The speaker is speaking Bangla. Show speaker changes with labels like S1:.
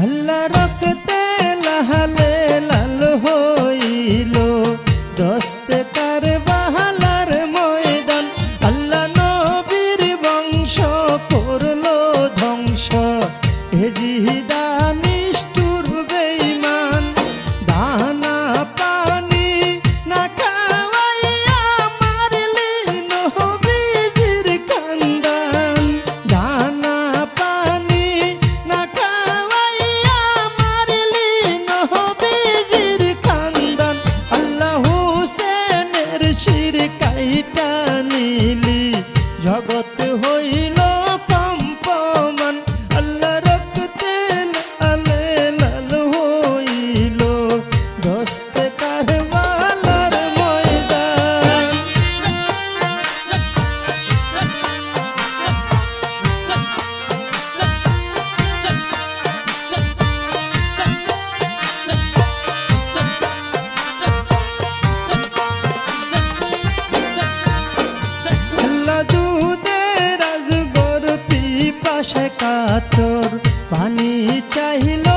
S1: আল্লাহ রক্তে লাহালে লাল হইল দস্তে কারবালার ময়দান। আল্লাহ নবীর বংশ করল ধ্বংস এজিদা নিষ্ঠুর বেঈমান। দানা পানি না খাওয়াইয়া মারলি নবীজির খানদান। দানা পানি না খাওয়াইয়া মারলি নবীজির খানদান। আল্লাহ হুসেনের শির কাইটা নিলি জগৎ হইল কম্পমান। আল্লাহ রক্তে লালে লাল হইল দস্তে কারবালার ময়দান। আল্লাহ দুধের আজগর পিপাসে কাতর পানি চাহিল